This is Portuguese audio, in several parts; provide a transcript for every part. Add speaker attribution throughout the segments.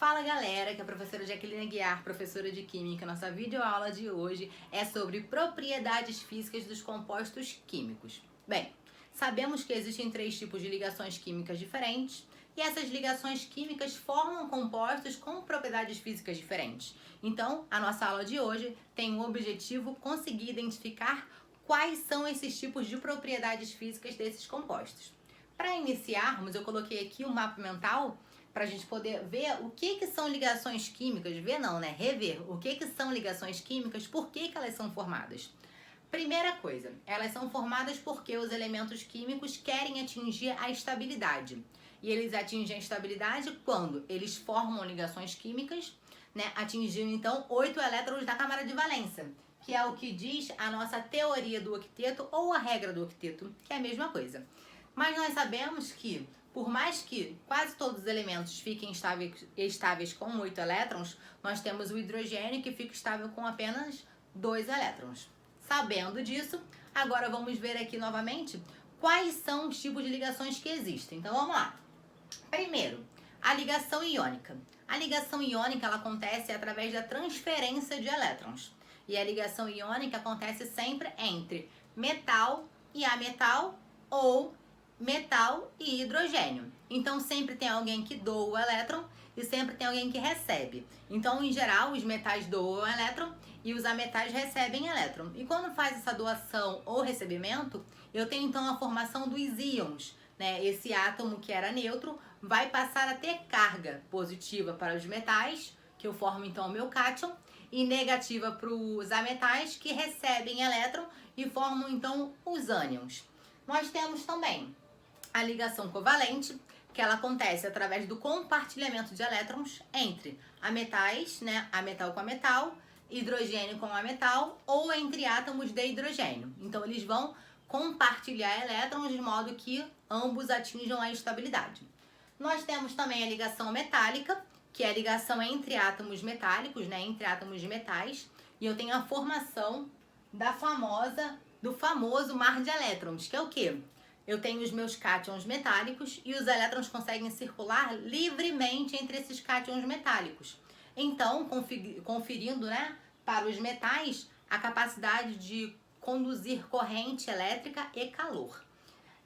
Speaker 1: Fala galera, que é a professora Jaqueline Aguiar, professora de Química. Nossa videoaula de hoje é sobre propriedades físicas dos compostos químicos. Bem, sabemos que existem três tipos de ligações químicas diferentes e essas ligações químicas formam compostos com propriedades físicas diferentes. Então, a nossa aula de hoje tem o objetivo conseguir identificar quais são esses tipos de propriedades físicas desses compostos. Para iniciarmos, eu coloquei aqui um mapa mental para a gente poder ver o que são ligações químicas, ver não, né? Rever o que são ligações químicas, por que elas são formadas. Primeira coisa, elas são formadas porque os elementos químicos querem atingir a estabilidade. E eles atingem a estabilidade quando eles formam ligações químicas, né? Atingindo então 8 elétrons da camada de valência, que é o que diz a nossa teoria do octeto ou a regra do octeto, que é a mesma coisa. Mas nós sabemos que, por mais que quase todos os elementos fiquem estáveis com 8 elétrons, nós temos o hidrogênio que fica estável com apenas 2 elétrons. Sabendo disso, agora vamos ver aqui novamente quais são os tipos de ligações que existem. Então vamos lá. Primeiro, a ligação iônica. A ligação iônica ela acontece através da transferência de elétrons. E a ligação iônica acontece sempre entre metal e ametal ou metal e hidrogênio. Então sempre tem alguém que doa o elétron e sempre tem alguém que recebe. Então, em geral, os metais doam o elétron e os ametais recebem elétron. E quando faz essa doação ou recebimento, eu tenho então a formação dos íons, né? Esse átomo que era neutro vai passar a ter carga positiva para os metais, que eu formo então o meu cátion, e negativa para os ametais, que recebem elétron e formam então os ânions. Nós temos também a ligação covalente, que ela acontece através do compartilhamento de elétrons entre ametais, né, ametal com ametal, hidrogênio com ametal ou entre átomos de hidrogênio. Então eles vão compartilhar elétrons de modo que ambos atinjam a estabilidade. Nós temos também a ligação metálica, que é a ligação entre átomos metálicos, né, entre átomos de metais, e eu tenho a formação do famoso mar de elétrons, que é o quê? Eu tenho os meus cátions metálicos e os elétrons conseguem circular livremente entre esses cátions metálicos. Então, conferindo, né, para os metais a capacidade de conduzir corrente elétrica e calor.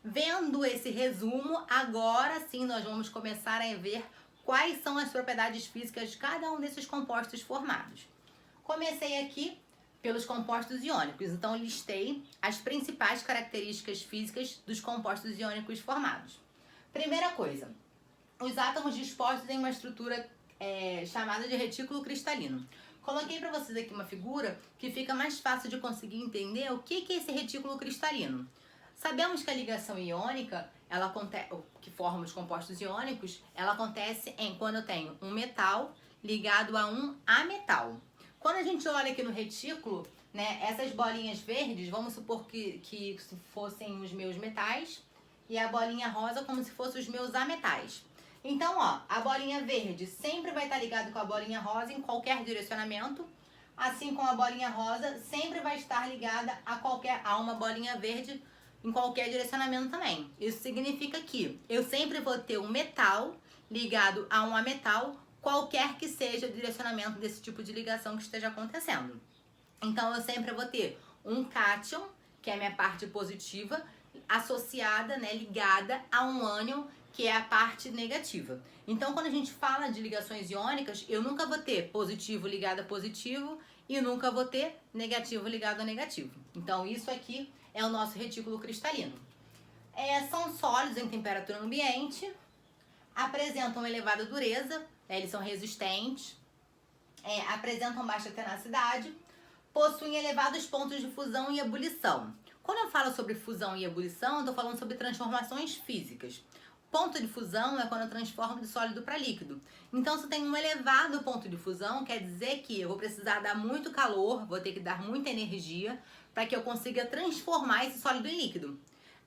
Speaker 1: Vendo esse resumo, agora sim nós vamos começar a ver quais são as propriedades físicas de cada um desses compostos formados. Comecei aqui pelos compostos iônicos, então listei as principais características físicas dos compostos iônicos formados. Primeira coisa, os átomos dispostos em uma estrutura chamada de retículo cristalino. Coloquei para vocês aqui uma figura que fica mais fácil de conseguir entender o que é esse retículo cristalino. Sabemos que a ligação iônica, que forma os compostos iônicos, ela acontece quando eu tenho um metal ligado a um ametal. Quando a gente olha aqui no retículo, né, essas bolinhas verdes, vamos supor que fossem os meus metais e a bolinha rosa como se fossem os meus ametais. Então, ó, a bolinha verde sempre vai estar ligada com a bolinha rosa em qualquer direcionamento, assim como a bolinha rosa sempre vai estar ligada a uma bolinha verde em qualquer direcionamento também. Isso significa que eu sempre vou ter um metal ligado a um ametal, qualquer que seja o direcionamento desse tipo de ligação que esteja acontecendo. Então, eu sempre vou ter um cátion, que é a minha parte positiva, associada, né, ligada a um ânion, que é a parte negativa. Então, quando a gente fala de ligações iônicas, eu nunca vou ter positivo ligado a positivo e nunca vou ter negativo ligado a negativo. Então, isso aqui é o nosso retículo cristalino. São sólidos em temperatura ambiente, apresentam elevada dureza, eles são resistentes, apresentam baixa tenacidade, possuem elevados pontos de fusão e ebulição. Quando eu falo sobre fusão e ebulição, eu estou falando sobre transformações físicas. Ponto de fusão é quando eu transformo de sólido para líquido. Então, se eu tenho um elevado ponto de fusão, quer dizer que eu vou precisar dar muito calor, vou ter que dar muita energia para que eu consiga transformar esse sólido em líquido.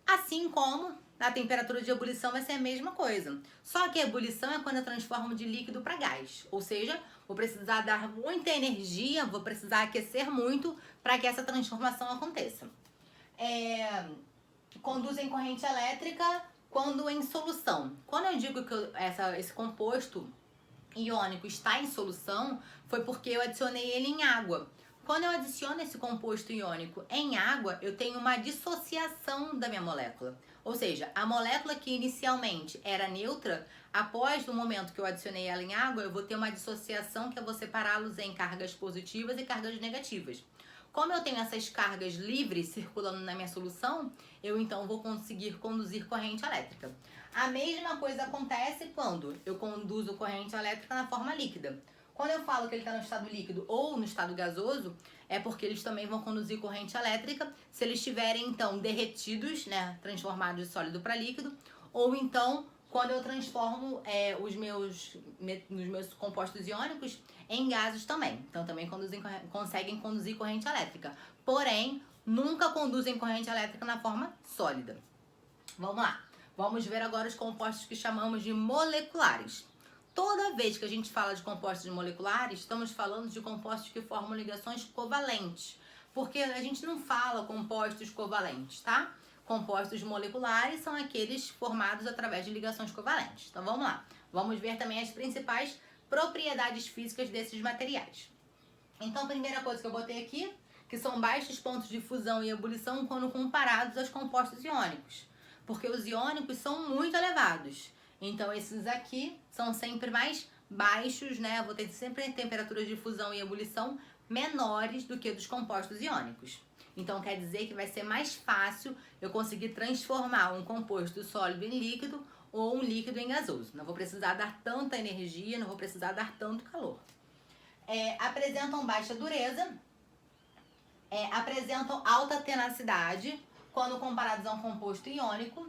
Speaker 1: Assim como na temperatura de ebulição vai ser a mesma coisa. Só que a ebulição é quando eu transformo de líquido para gás. Ou seja, vou precisar dar muita energia, vou precisar aquecer muito para que essa transformação aconteça. Conduzem corrente elétrica quando em solução. Quando eu digo que esse composto iônico está em solução foi porque eu adicionei ele em água. Quando eu adiciono esse composto iônico em água, eu tenho uma dissociação da minha molécula. Ou seja, a molécula que inicialmente era neutra, após o momento que eu adicionei ela em água, eu vou ter uma dissociação que eu vou separá-los em cargas positivas e cargas negativas. Como eu tenho essas cargas livres circulando na minha solução, eu então vou conseguir conduzir corrente elétrica. A mesma coisa acontece quando eu conduzo corrente elétrica na forma líquida. Quando eu falo que ele está no estado líquido ou no estado gasoso, é porque eles também vão conduzir corrente elétrica se eles estiverem, então, derretidos, né, transformados de sólido para líquido, ou então quando eu transformo os meus compostos iônicos em gases também. Então, também conseguem conduzir corrente elétrica. Porém, nunca conduzem corrente elétrica na forma sólida. Vamos lá. Vamos ver agora os compostos que chamamos de moleculares. Toda vez que a gente fala de compostos moleculares, estamos falando de compostos que formam ligações covalentes. Porque a gente não fala compostos covalentes, tá? Compostos moleculares são aqueles formados através de ligações covalentes. Então vamos lá. Vamos ver também as principais propriedades físicas desses materiais. Então a primeira coisa que eu botei aqui, que são baixos pontos de fusão e ebulição quando comparados aos compostos iônicos. Porque os iônicos são muito elevados. Então esses aqui são sempre mais baixos, né? Vou ter sempre temperaturas de fusão e ebulição menores do que dos compostos iônicos. Então quer dizer que vai ser mais fácil eu conseguir transformar um composto sólido em líquido ou um líquido em gasoso. Não vou precisar dar tanta energia, não vou precisar dar tanto calor. Apresentam baixa dureza, apresentam alta tenacidade quando comparados a um composto iônico,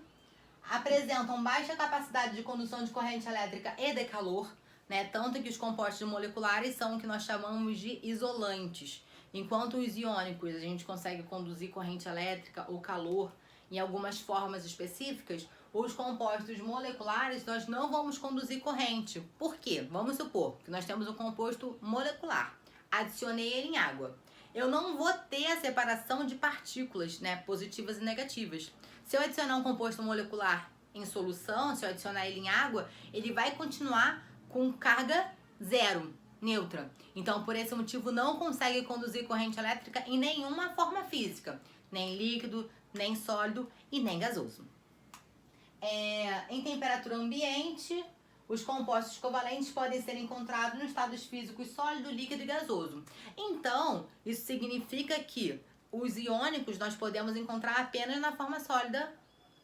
Speaker 1: apresentam baixa capacidade de condução de corrente elétrica e de calor, né? Tanto que os compostos moleculares são o que nós chamamos de isolantes. Enquanto os iônicos a gente consegue conduzir corrente elétrica ou calor em algumas formas específicas, os compostos moleculares nós não vamos conduzir corrente. Por quê? Vamos supor que nós temos um composto molecular, adicionei ele em água. Eu não vou ter a separação de partículas, né, positivas e negativas. Se eu adicionar um composto molecular em solução, se eu adicionar ele em água, ele vai continuar com carga zero, neutra. Então, por esse motivo, não consegue conduzir corrente elétrica em nenhuma forma física, nem líquido, nem sólido e nem gasoso. Em temperatura ambiente, os compostos covalentes podem ser encontrados nos estados físicos sólido, líquido e gasoso. Então, isso significa que os iônicos nós podemos encontrar apenas na forma sólida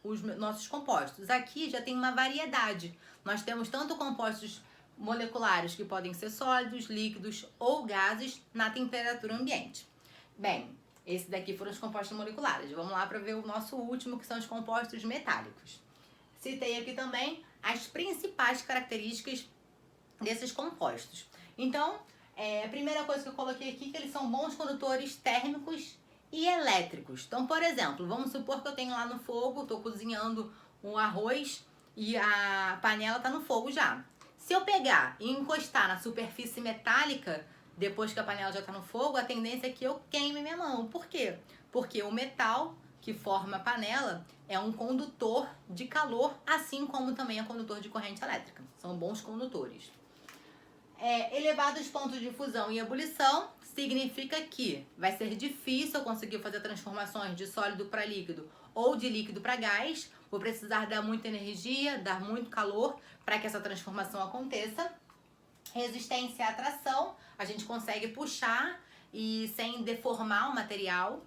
Speaker 1: os nossos compostos. Aqui já tem uma variedade. Nós temos tanto compostos moleculares que podem ser sólidos, líquidos ou gases na temperatura ambiente. Bem, esse daqui foram os compostos moleculares. Vamos lá para ver o nosso último, que são os compostos metálicos. Citei aqui também as principais características desses compostos. Então, a primeira coisa que eu coloquei aqui é que eles são bons condutores térmicos e elétricos. Então, por exemplo, vamos supor que eu tenho lá no fogo, estou cozinhando um arroz e a panela está no fogo já. Se eu pegar e encostar na superfície metálica, depois que a panela já está no fogo, a tendência é que eu queime minha mão. Por quê? Porque o metal que forma a panela é um condutor de calor, assim como também é condutor de corrente elétrica. São bons condutores. Elevados pontos de fusão e ebulição significa que vai ser difícil eu conseguir fazer transformações de sólido para líquido ou de líquido para gás. Vou precisar dar muita energia, dar muito calor para que essa transformação aconteça. Resistência à atração, a gente consegue puxar e sem deformar o material.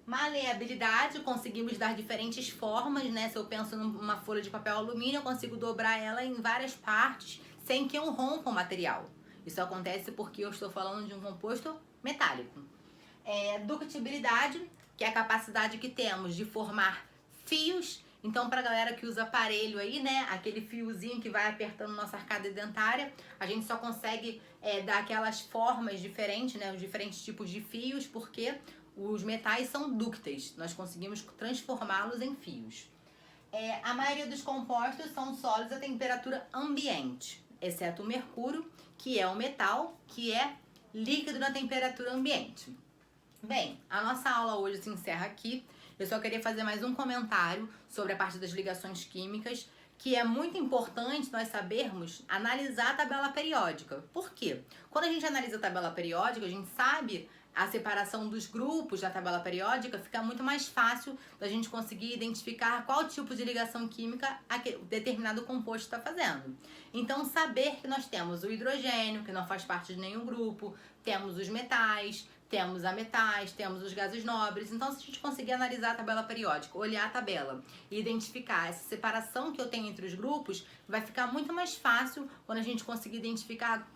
Speaker 1: Maleabilidade, conseguimos dar diferentes formas, né? Se eu penso numa folha de papel alumínio, eu consigo dobrar ela em várias partes sem que eu rompa o material. Isso acontece porque eu estou falando de um composto metálico. Ductibilidade, que é a capacidade que temos de formar fios. Então, para a galera que usa aparelho aí, né? Aquele fiozinho que vai apertando nossa arcada dentária, a gente só consegue dar aquelas formas diferentes, né? Os diferentes tipos de fios, porque os metais são dúcteis. Nós conseguimos transformá-los em fios. A maioria dos compostos são sólidos a temperatura ambiente, exceto o mercúrio, que é um metal que é líquido na temperatura ambiente. Bem, a nossa aula hoje se encerra aqui. Eu só queria fazer mais um comentário sobre a parte das ligações químicas, que é muito importante nós sabermos analisar a tabela periódica. Por quê? Quando a gente analisa a tabela periódica, a gente sabe a separação dos grupos da tabela periódica, fica muito mais fácil da gente conseguir identificar qual tipo de ligação química determinado composto está fazendo. Então, saber que nós temos o hidrogênio, que não faz parte de nenhum grupo, temos os metais, temos ametais, temos os gases nobres. Então, se a gente conseguir analisar a tabela periódica, olhar a tabela e identificar essa separação que eu tenho entre os grupos, vai ficar muito mais fácil quando a gente conseguir identificar,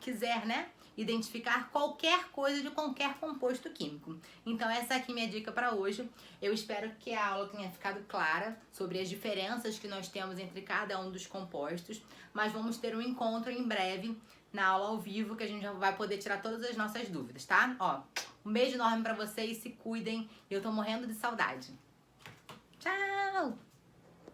Speaker 1: identificar qualquer coisa de qualquer composto químico. Então essa aqui é minha dica para hoje. Eu espero que a aula tenha ficado clara sobre as diferenças que nós temos entre cada um dos compostos, mas vamos ter um encontro em breve na aula ao vivo que a gente já vai poder tirar todas as nossas dúvidas, tá? Ó, um beijo enorme para vocês, se cuidem, eu tô morrendo de saudade. Tchau!